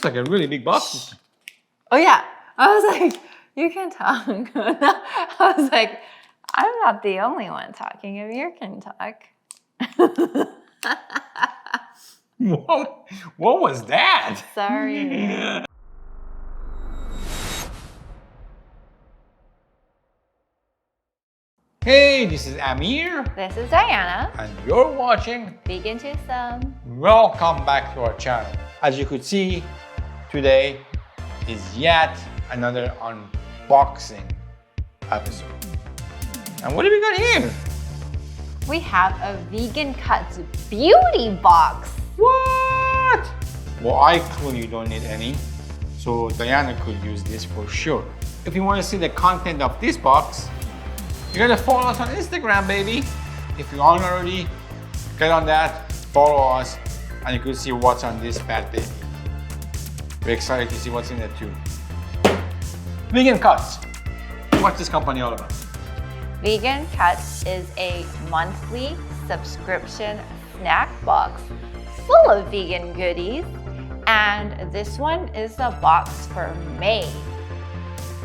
like a really big box. Oh yeah, I was like, you can talk. I was like, I'm not the only one talking. Amir can talk. What was that? Sorry. Hey, this is Amir. This is Diana. And you're watching VeganTwoSome. Welcome back to our channel. As you could see, today is yet another unboxing episode. And what do we got here? We have a VeganCuts beauty box. What? Well, I clearly don't need any, so Diana could use this for sure. If you want to see the content of this box, you gotta follow us on Instagram, baby. If you aren't already, get on that, follow us, and you can see what's on this bad baby. We're excited to see what's in it too. VeganCuts. What's this company all about? VeganCuts is a monthly subscription snack box full of vegan goodies, and this one is the box for May.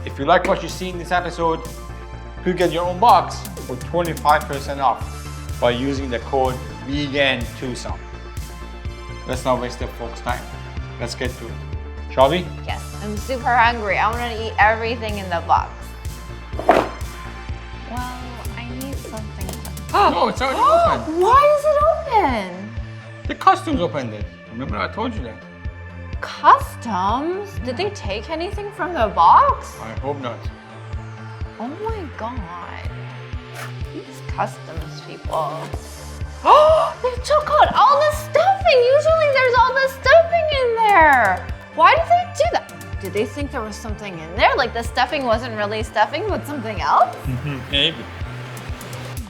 If you like what you see in this episode, you get your own box for 25% off by using the code VeganTwoSome. Let's not waste the folks' time. Let's get to it. Shall we? Yes, I'm super hungry. I want to eat everything in the box. Well, I need something to... Oh, it's already open. Why is it open? The customs opened it. Remember I told you that? Customs? Did they take anything from the box? I hope not. Oh my god. These customs people. Oh, they took out all the stuffing. Usually there's all the stuffing in there. Why did they do that? Did they think there was something in there? Like the stuffing wasn't really stuffing, but something else? Maybe.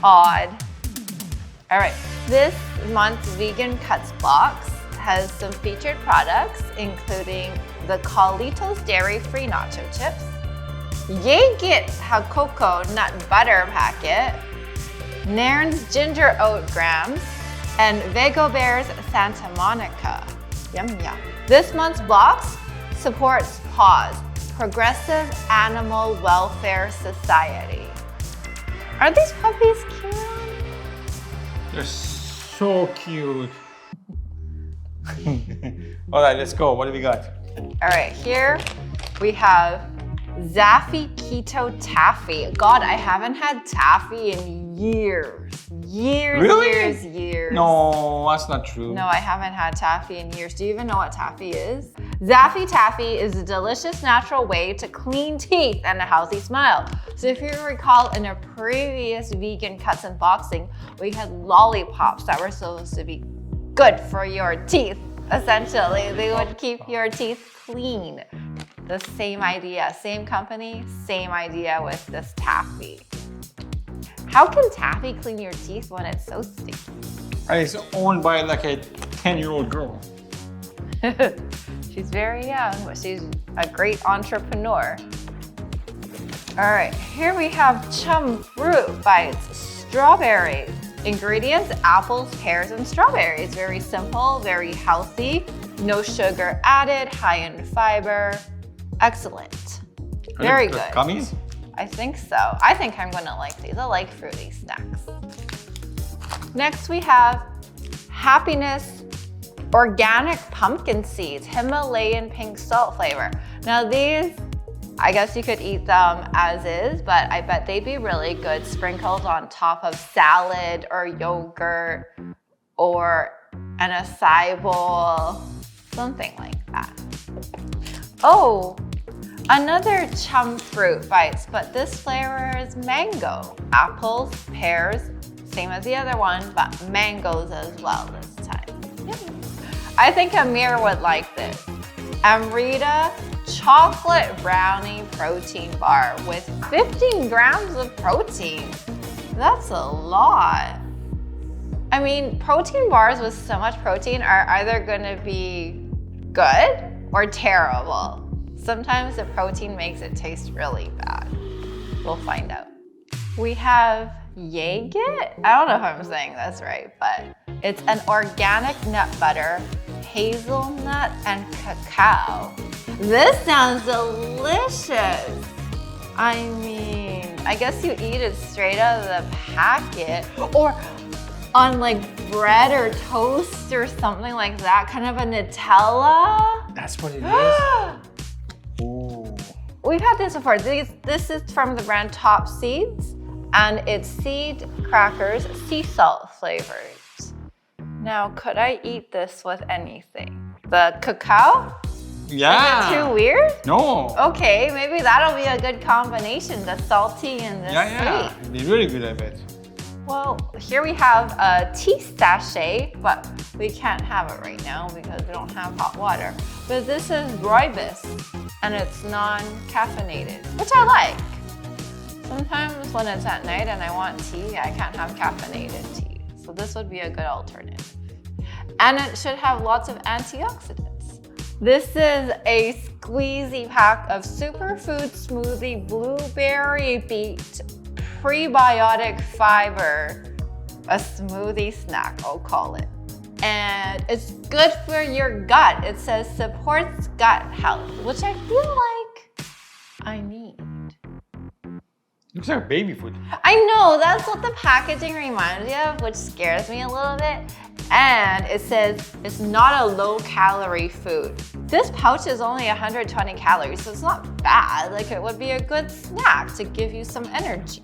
Odd. All right, this month's VeganCuts box has some featured products, including the Carlitos dairy-free nacho chips, Yegit Hakoko nut butter packet, Nairn's ginger oat grams, and Vegobear's Santa Monica. Yum yum. This month's box supports PAWS, Progressive Animal Welfare Society. Are these puppies cute? They're so cute. All right, let's go. What do we got? All right, here we have Zaffy Keto Taffy. God, I haven't had taffy in years. Really? Years. No, that's not true. No, I haven't had taffy in years. Do you even know what taffy is? Zaffy Taffy is a delicious natural way to clean teeth and a healthy smile. So if you recall in a previous VeganCuts unboxing, we had lollipops that were supposed to be good for your teeth. Essentially, they would keep your teeth clean. The same idea, same company, same idea with this taffy. How can taffy clean your teeth when it's so sticky? It's owned by like a 10-year-old girl. She's very young, but she's a great entrepreneur. All right, here we have Chum Fruit Bites Strawberry. Ingredients, apples, pears, and strawberries. Very simple, very healthy, no sugar added, high in fiber. Excellent. Very good. Gummies? I think so. I think I'm gonna like these. I like fruity snacks. Next we have Happiness Organic Pumpkin Seeds, Himalayan pink salt flavor. Now these, I guess you could eat them as is, but I bet they'd be really good sprinkled on top of salad or yogurt or an acai bowl, something like that. Oh, another Chum Fruit Bites, but this flavor is mango. Apples, pears, same as the other one, but mangoes as well this time. I think Amir would like this. Amrita Chocolate Brownie Protein Bar with 15 grams of protein. That's a lot. I mean, protein bars with so much protein are either gonna be good or terrible. Sometimes the protein makes it taste really bad. We'll find out. We have Yegit. I don't know if I'm saying this right, but it's an organic nut butter, hazelnut and cacao. This sounds delicious. I mean, I guess you eat it straight out of the packet or on like bread or toast or something like that, kind of a Nutella. That's what it is. Ooh. We've had this before. This is from the brand Top Seeds, and it's seed crackers, sea salt flavors. Now, could I eat this with anything? The cacao? Yeah. Is it too weird? No. Okay, maybe that'll be a good combination, the salty and the sweet. It'd be really good, I bet. Well, here we have a tea sachet, but we can't have it right now because we don't have hot water. But this is Rooibos, and it's non-caffeinated, which I like. Sometimes when it's at night and I want tea, I can't have caffeinated tea. So this would be a good alternative. And it should have lots of antioxidants. This is a squeezy pack of Superfood Smoothie Blueberry Beet Prebiotic Fiber, a smoothie snack, I'll call it. And it's good for your gut. It says supports gut health, which I feel like I need. Looks like baby food. I know, that's what the packaging reminds me of, which scares me a little bit. And it says it's not a low-calorie food. This pouch is only 120 calories, so it's not bad. Like, it would be a good snack to give you some energy.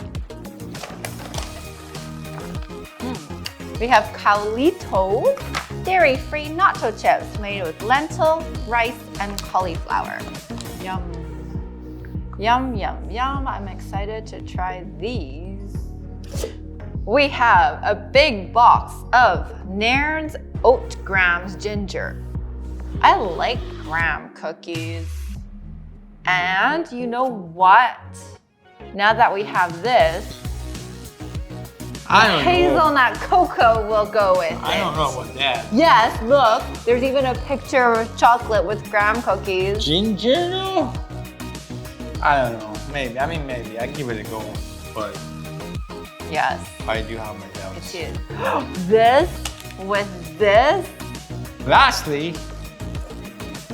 We have Calito dairy-free nacho chips made with lentil, rice, and cauliflower. Yum. Yum, yum, yum. I'm excited to try these. We have a big box of Nairn's Oat Grams Ginger. I like graham cookies. And you know what? Now that we have this, hazelnut cocoa will go with it. I don't know about that. Yes, look, there's even a picture of chocolate with graham cookies. Ginger? No? I don't know. Maybe. I mean, maybe. I give it a go. But yes, I do have my doubts. it is. This with this. Lastly,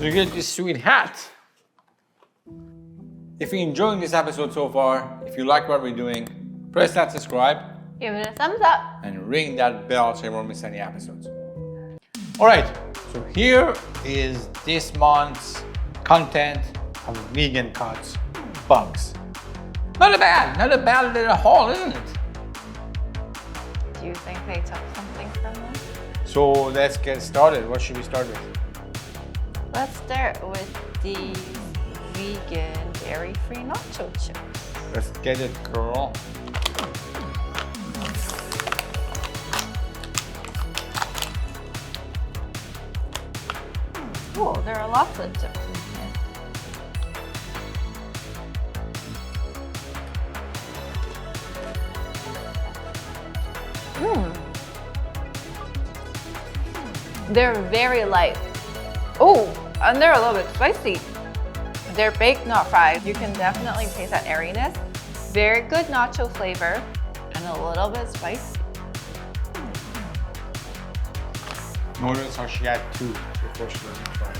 you get this sweet hat. If you're enjoying this episode so far, if you like what we're doing, press that subscribe. Give it a thumbs up. And ring that bell so you won't miss any episodes. All right, so here is this month's content of VeganCuts Box. Not a bad little haul, isn't it? Do you think they took something from this? So let's get started. What should we start with? Let's start with the vegan dairy-free nacho chips. Let's get it, girl. Oh, there are lots of chips in here. They're very light. Oh, and they're a little bit spicy. They're baked, not fried. You can definitely taste that airiness. Very good nacho flavor and a little bit spicy. Notice how she had two before she let me try it.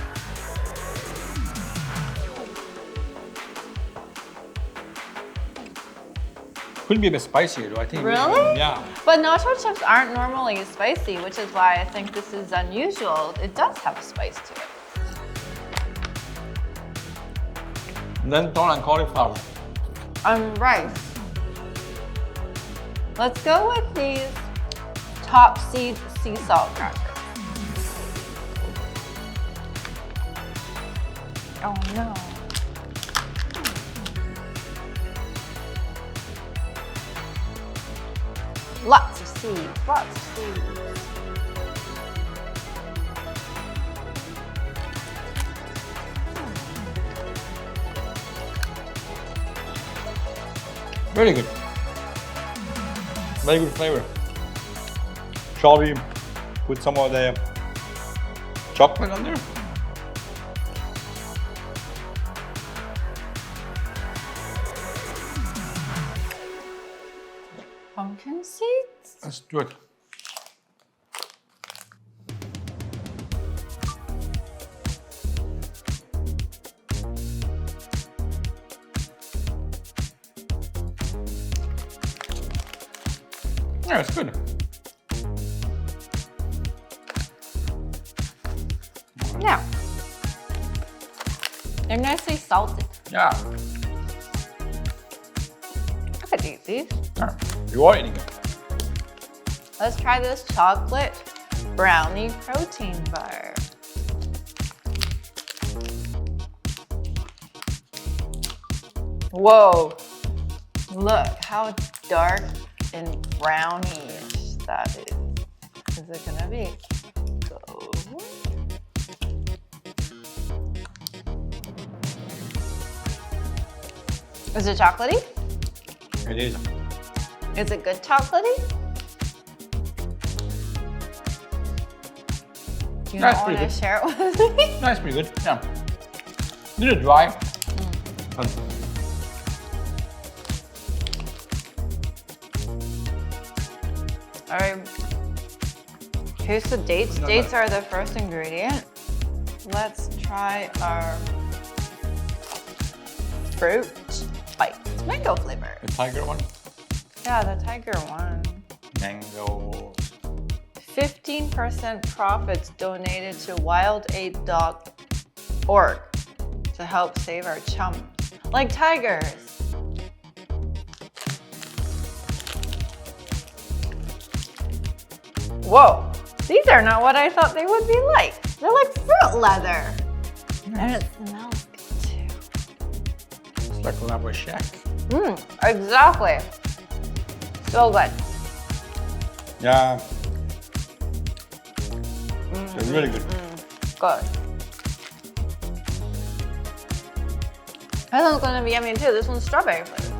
Could be a bit spicier though, I think. Really? Yeah. But nacho chips aren't normally spicy, which is why I think this is unusual. It does have spice to it. Lentil and cauliflower. And rice. Let's go with these Top Seed sea salt crackers. Oh no. Lots of seeds, lots of seeds. Very good. Very good flavor. Shall we put some of the chocolate on there? Pumpkin seeds? Let's do it. Yeah, it's good. Yeah. They're nicely salted. Yeah. I could eat these. Yeah. You are eating it. Let's try this chocolate brownie protein bar. Whoa. Look how dark and brownie-ish that is. Is it gonna be? Go. Is it chocolatey? It is. Is it good chocolatey? Do you That's not want pretty to good. share it with me? That's pretty good. Yeah. A little dry. All right. Here's the dates. No, Dates are the first ingredient. Let's try our fruit bites. Mango flavor. The tiger one. Yeah, the tiger one. Mango. 15% profits donated to wildaid.org to help save our chums. Like tigers. Whoa, these are not what I thought they would be like. They're like fruit leather. And it smells good too. It's like a lava shack. Exactly. So good. Yeah. They're really good. Good. This one's gonna be yummy too. This one's strawberry flavored.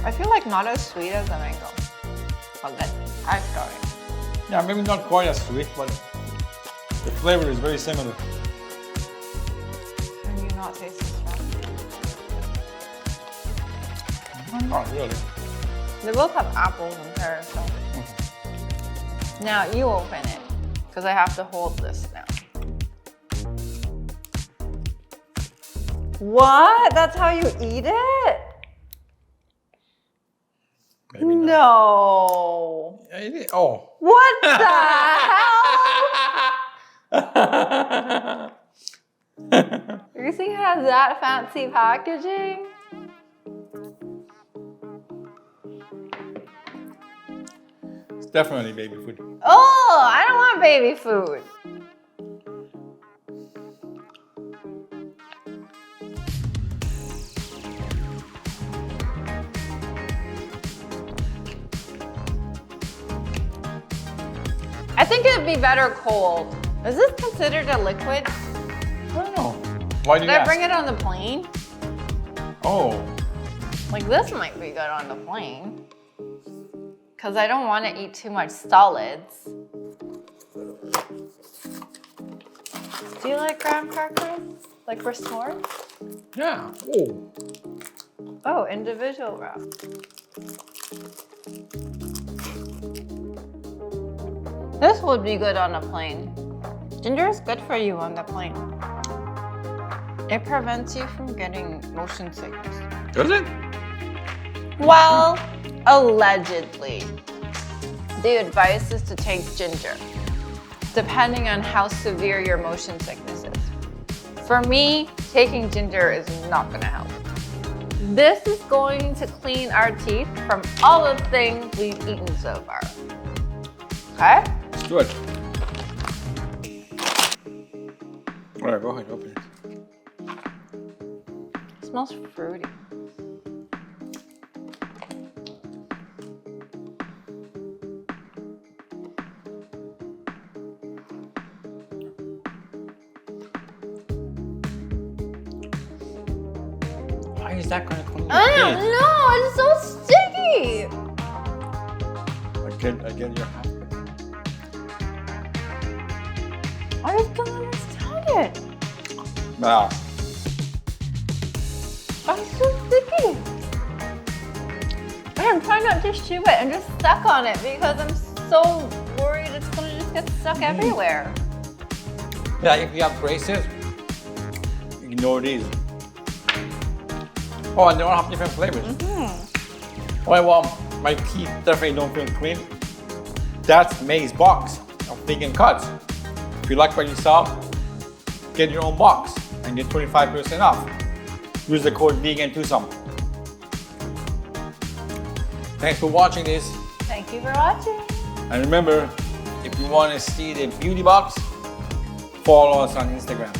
I feel like not as sweet as the mango. But good. I'm starting. Yeah, maybe not quite as sweet, but the flavor is very similar. Can you not taste the strawberry? Not really. They both have apples and pears, so. Now you open it, because I have to hold this now. What? That's how you eat it? Maybe not. No. Yeah, it is. Oh. What the hell? You think it has that fancy packaging? It's definitely baby food. Oh, I don't want baby food. I think it'd be better cold. Is this considered a liquid? I don't know. Why do Did you I ask? bring it on the plane? Oh. Like this might be good on the plane. Because I don't want to eat too much solids. Do you like graham crackers? Like for s'mores? Yeah. Oh. Oh, individual wrap. This would be good on a plane. Ginger is good for you on the plane. It prevents you from getting motion sickness. Does it? Well, allegedly. The advice is to take ginger, depending on how severe your motion sickness is. For me, taking ginger is not gonna help. This is going to clean our teeth from all the things we've eaten so far. Okay? It's good. All right, go ahead, open it. It smells fruity. Why is that gonna come? I don't know, it's so sticky. I get your half. I just don't understand it. Nah. Why is it so sticky? I I'm trying not to chew it and just suck on it because I'm so worried it's gonna just get stuck everywhere. Yeah, if you have braces, ignore these. Oh, and they all have different flavors. Oh, well, my teeth definitely don't feel clean. That's May's box of vegan cuts. If you like what you saw, get your own box and get 25% off. Use the code VeganTwosome. Thanks for watching this. Thank you for watching. And remember, if you want to see the beauty box, follow us on Instagram.